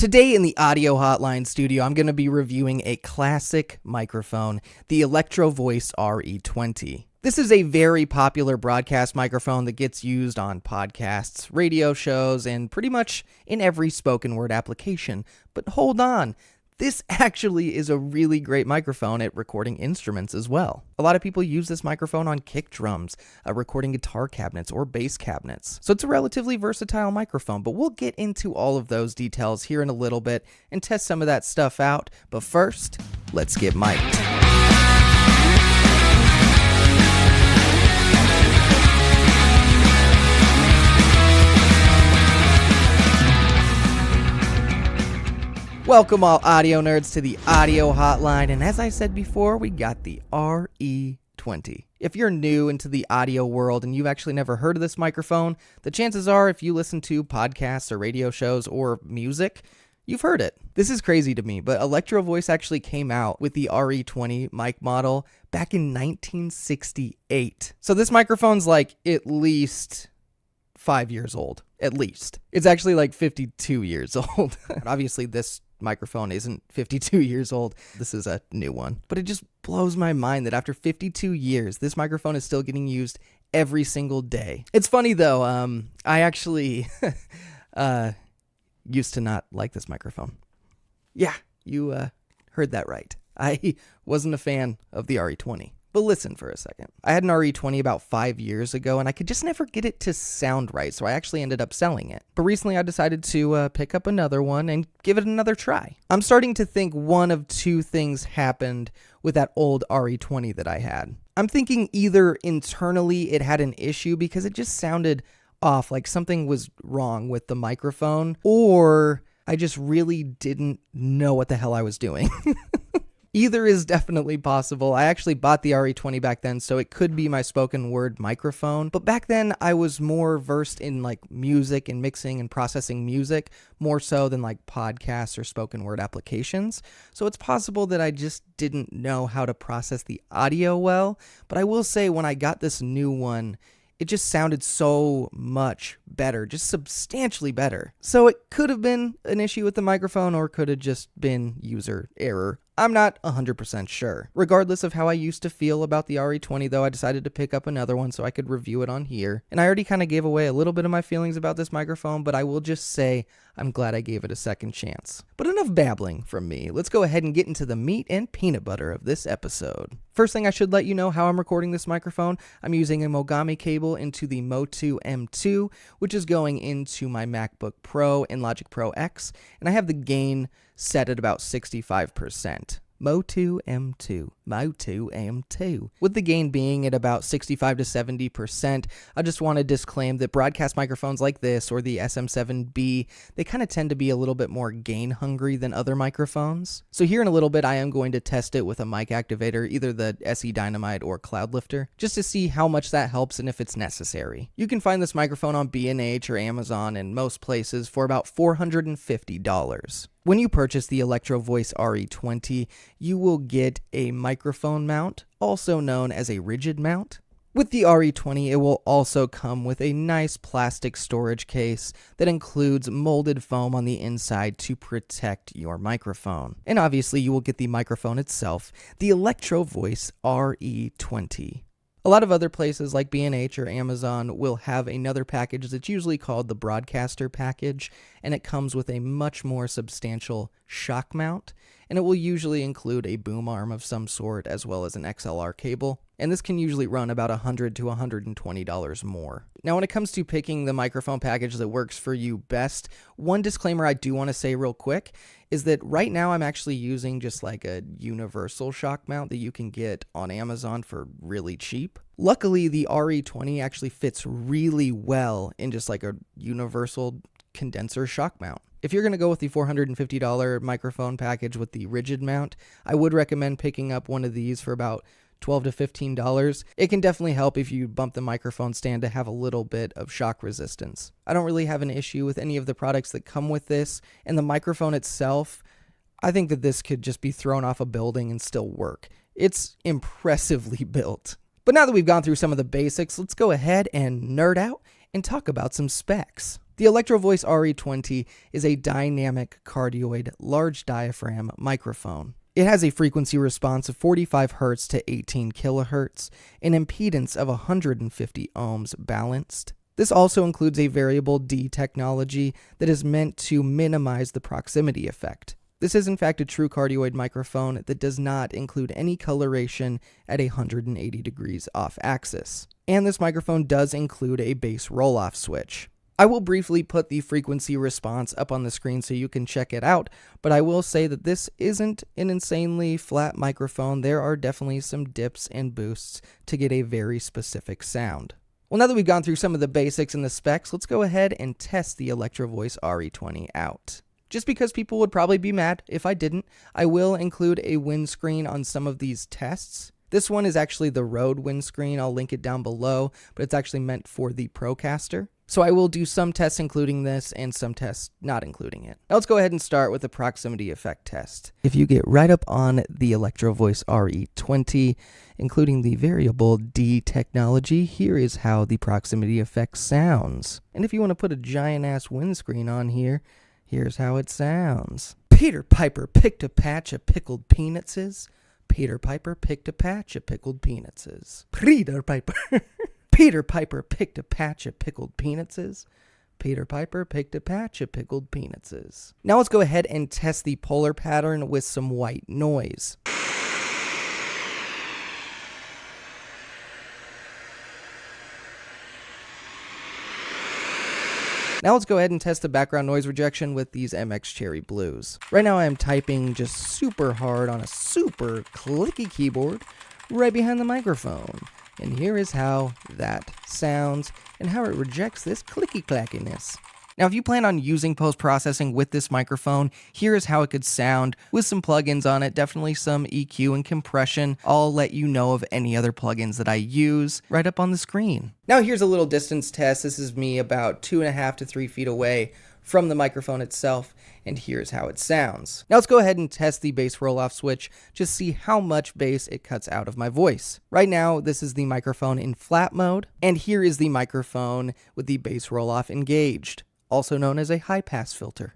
Today in the Audio Hotline studio, I'm going to be reviewing a classic microphone, the Electro-Voice RE20. This is a very popular broadcast microphone that gets used on podcasts, radio shows, and pretty much in every spoken word application. But hold on, this actually is a really great microphone at recording instruments as well. A lot of people use this microphone on kick drums, recording guitar cabinets or bass cabinets. So it's a relatively versatile microphone, but we'll get into all of those details here in a little bit and test some of that stuff out. But first, let's get mic'd. Welcome all audio nerds to the Audio Hotline, and as I said before, we got the RE20. If you're new into the audio world and you've actually never heard of this microphone, the chances are if you listen to podcasts or radio shows or music, you've heard it. This is crazy to me, but Electro-Voice actually came out with the RE20 mic model back in 1968. So this microphone's like at least 5 years old, at least. It's actually like 52 years old. Obviously, this microphone isn't 52 years old. This is a new one. But it just blows my mind that after 52 years, this microphone is still getting used every single day. It's funny though, I actually used to not like this microphone. Yeah, you heard that right. I wasn't a fan of the RE20. But listen for a second. I had an RE20 about 5 years ago, and I could just never get it to sound right, so I actually ended up selling it. But recently I decided to pick up another one and give it another try. I'm starting to think one of two things happened with that old RE20 that I had. I'm thinking either internally it had an issue because it just sounded off, like something was wrong with the microphone, or I just really didn't know what the hell I was doing. Either is definitely possible. I actually bought the RE20 back then, so it could be my spoken word microphone. But back then, I was more versed in like music and mixing and processing music, more so than like podcasts or spoken word applications. So it's possible that I just didn't know how to process the audio well. But I will say when I got this new one, it just sounded so much better, just substantially better. So it could have been an issue with the microphone or could have just been user error. I'm not 100% sure. Regardless of how I used to feel about the RE20 though, I decided to pick up another one so I could review it on here. And I already kind of gave away a little bit of my feelings about this microphone, but I will just say I'm glad I gave it a second chance. But enough babbling from me. Let's go ahead and get into the meat and peanut butter of this episode. First thing I should let you know how I'm recording this microphone. I'm using a Mogami cable into the Motu M2, which is going into my MacBook Pro and Logic Pro X, and I have the gain set at about 65%. Motu M2, with the gain being at about 65 to 70%. I just want to disclaim that broadcast microphones like this or the SM7B, they kind of tend to be a little bit more gain hungry than other microphones. So here in a little bit, I am going to test it with a mic activator, either the SE Dynamite or Cloud Lifter, just to see how much that helps and if it's necessary. You can find this microphone on B&H or Amazon and most places for about $450. When you purchase the Electro-Voice RE20, you will get a microphone mount, also known as a rigid mount. With the RE20, it will also come with a nice plastic storage case that includes molded foam on the inside to protect your microphone. And obviously, you will get the microphone itself, the Electro-Voice RE20. A lot of other places like B&H or Amazon will have another package that's usually called the Broadcaster package, and it comes with a much more substantial shock mount, and it will usually include a boom arm of some sort as well as an XLR cable, and this can usually run about $100 to $120 more. Now when it comes to picking the microphone package that works for you best, one disclaimer I do want to say real quick is that right now I'm actually using just like a universal shock mount that you can get on Amazon for really cheap. Luckily, the RE20 actually fits really well in just like a universal condenser shock mount. If you're going to go with the $450 microphone package with the rigid mount, I would recommend picking up one of these for about $12 to $15. It can definitely help if you bump the microphone stand to have a little bit of shock resistance. I don't really have an issue with any of the products that come with this, and the microphone itself, I think that this could just be thrown off a building and still work. It's impressively built. But now that we've gone through some of the basics, let's go ahead and nerd out and talk about some specs. The The Electro-Voice RE20 is a dynamic cardioid large diaphragm microphone. It has a frequency response of 45 Hz to 18 kHz, an impedance of 150 ohms balanced. This also includes a variable D technology that is meant to minimize the proximity effect. This is in fact a true cardioid microphone that does not include any coloration at 180 degrees off axis. And this microphone does include a bass roll-off switch. I will briefly put the frequency response up on the screen so you can check it out, but I will say that this isn't an insanely flat microphone. There are definitely some dips and boosts to get a very specific sound. Well, now that we've gone through some of the basics and the specs, let's go ahead and test the Electro-Voice RE20 out. Just because people would probably be mad if I didn't, I will include a windscreen on some of these tests. This one is actually the Rode windscreen. I'll link it down below, but it's actually meant for the Procaster. So I will do some tests including this and some tests not including it. Now let's go ahead and start with the proximity effect test. If you get right up on the Electro-Voice RE20, including the variable D technology, here is how the proximity effect sounds. And if you want to put a giant ass windscreen on here, here's how it sounds. Peter Piper picked a patch of pickled peanutses. Peter Piper picked a patch of pickled peanutses. Peter Piper. Peter Piper picked a patch of pickled peanutses. Peter Piper picked a patch of pickled peanutses. Now let's go ahead and test the polar pattern with some white noise. Now let's go ahead and test the background noise rejection with these MX Cherry Blues. Right now I am typing just super hard on a super clicky keyboard right behind the microphone. And here is how that sounds and how it rejects this clicky clackiness. Now, if you plan on using post-processing with this microphone, here is how it could sound with some plugins on it, definitely some EQ and compression. I'll let you know of any other plugins that I use right up on the screen. Now, here's a little distance test. This is me about 2.5 to 3 feet away from the microphone itself, and here's how it sounds. Now let's go ahead and test the bass roll-off switch, just see how much bass it cuts out of my voice. Right now, this is the microphone in flat mode, and here is the microphone with the bass roll-off engaged, also known as a high-pass filter.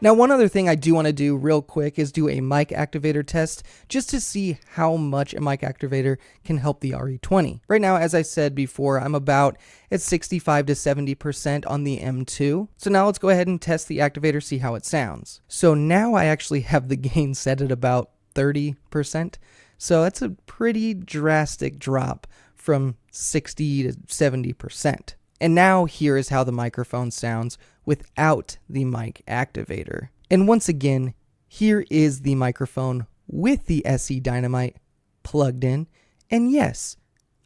Now, one other thing I do want to do real quick is do a mic activator test just to see how much a mic activator can help the RE20. Right now, as I said before, I'm about at 65 to 70% on the M2. So now let's go ahead and test the activator, see how it sounds. So now I actually have the gain set at about 30%. So that's a pretty drastic drop from 60 to 70%. And now here is how the microphone sounds without the mic activator. And once again, here is the microphone with the SE Dynamite plugged in. And yes,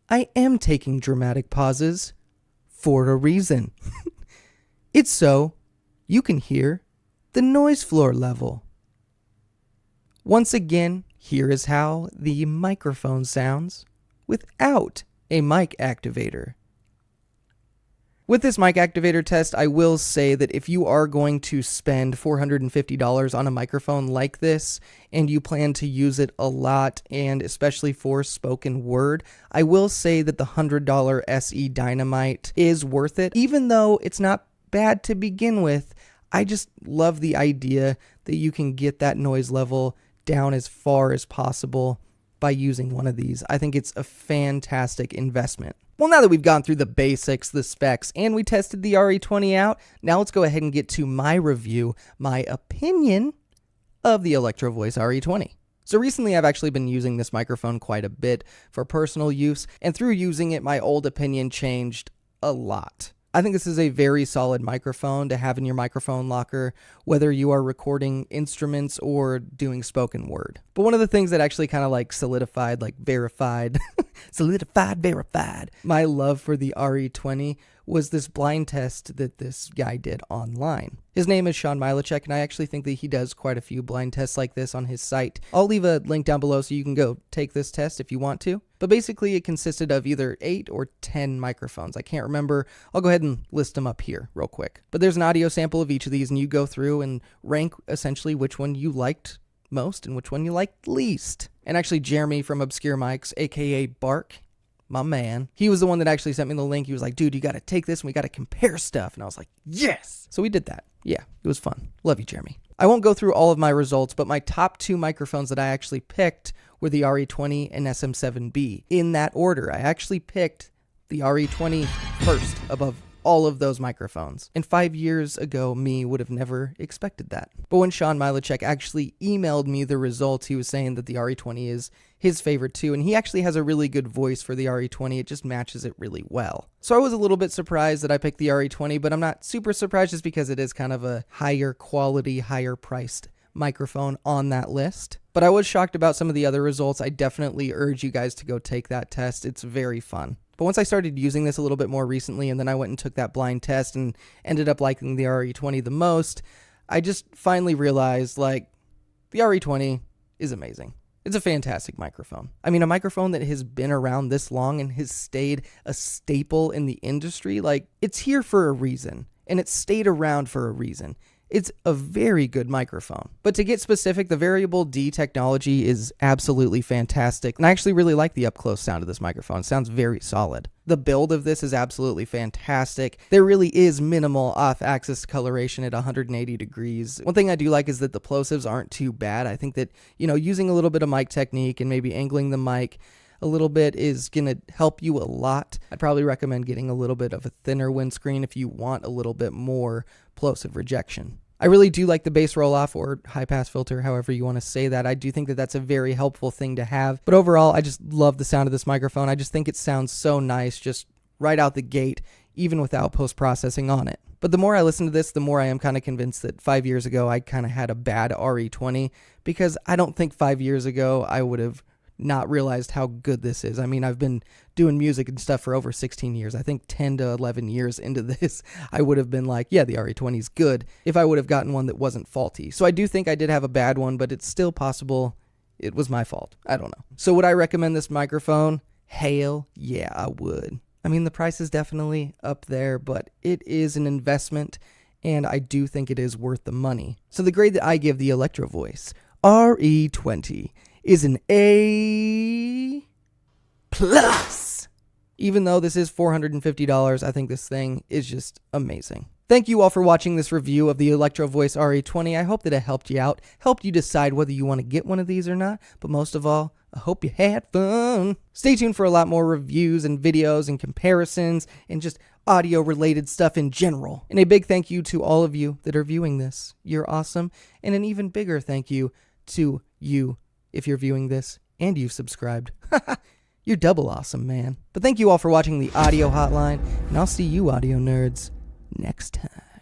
I am taking dramatic pauses for a reason. It's so you can hear the noise floor level. Once again, here is how the microphone sounds without a mic activator. With this mic activator test, I will say that if you are going to spend $450 on a microphone like this, and you plan to use it a lot, and especially for spoken word, I will say that the $100 SE Dynamite is worth it. Even though it's not bad to begin with, I just love the idea that you can get that noise level down as far as possible by using one of these. I think it's a fantastic investment. Well, now that we've gone through the basics, the specs, and we tested the RE20 out, now let's go ahead and get to my review, my opinion of the Electro-Voice RE20. So recently I've actually been using this microphone quite a bit for personal use, and through using it, my old opinion changed a lot. I think this is a very solid microphone to have in your microphone locker, whether you are recording instruments or doing spoken word. But one of the things that actually kind of like verified my love for the RE20 was this blind test that this guy did online. His name is Sean Milacek, and I actually think that he does quite a few blind tests like this on his site. I'll leave a link down below so you can go take this test if you want to. But basically it consisted of either 8 or 10 microphones. I can't remember. I'll go ahead and list them up here real quick. But there's an audio sample of each of these, and you go through and rank essentially which one you liked most and which one you liked least. And actually Jeremy from Obscure Mics, aka Bark, my man, he was the one that actually sent me the link. He was like, dude, you got to take this and we got to compare stuff. And I was like, yes. So we did that. Yeah, it was fun. Love you, Jeremy. I won't go through all of my results, but my top 2 microphones that I actually picked were the RE20 and SM7B. In that order, I actually picked the RE20 first above all of those microphones. And 5 years ago, me would have never expected that. But when Sean Milacek actually emailed me the results, he was saying that the RE20 is his favorite too, and he actually has a really good voice for the RE20. It just matches it really well. So I was a little bit surprised that I picked the RE20, but I'm not super surprised just because it is kind of a higher quality, higher priced microphone on that list. But I was shocked about some of the other results. I definitely urge you guys to go take that test. It's very fun. But once I started using this a little bit more recently, and then I went and took that blind test and ended up liking the RE20 the most, I just finally realized, like, the RE20 is amazing. It's a fantastic microphone. I mean, a microphone that has been around this long and has stayed a staple in the industry, like, it's here for a reason, and it's stayed around for a reason. It's a very good microphone. But to get specific, the variable D technology is absolutely fantastic. And I actually really like the up-close sound of this microphone. It sounds very solid. The build of this is absolutely fantastic. There really is minimal off-axis coloration at 180 degrees. One thing I do like is that the plosives aren't too bad. I think that, using a little bit of mic technique and maybe angling the mic a little bit is going to help you a lot. I'd probably recommend getting a little bit of a thinner windscreen if you want a little bit more plosive rejection. I really do like the bass roll-off or high-pass filter, however you want to say that. I do think that that's a very helpful thing to have. But overall, I just love the sound of this microphone. I just think it sounds so nice just right out the gate, even without post-processing on it. But the more I listen to this, the more I am kind of convinced that 5 years ago I kind of had a bad RE20, because I don't think 5 years ago I would have not realized how good this is. I mean, I've been doing music and stuff for over 16 years. I think 10 to 11 years into this, I would have been like, yeah, the RE20 is good if I would have gotten one that wasn't faulty. So I do think I did have a bad one, but it's still possible it was my fault. I don't know. So would I recommend this microphone? Hell yeah, I would. I mean, the price is definitely up there, but it is an investment, and I do think it is worth the money. So the grade that I give the Electro-Voice RE20 is an A+. Even though this is $450, I think this thing is just amazing. Thank you all for watching this review of the Electro-Voice RE20. I hope that it helped you out, helped you decide whether you want to get one of these or not, but most of all, I hope you had fun. Stay tuned for a lot more reviews and videos and comparisons and just audio-related stuff in general. And a big thank you to all of you that are viewing this. You're awesome. And an even bigger thank you to you if you're viewing this and you've subscribed. You're double awesome, man. But thank you all for watching the Audio Hotline, and I'll see you audio nerds next time.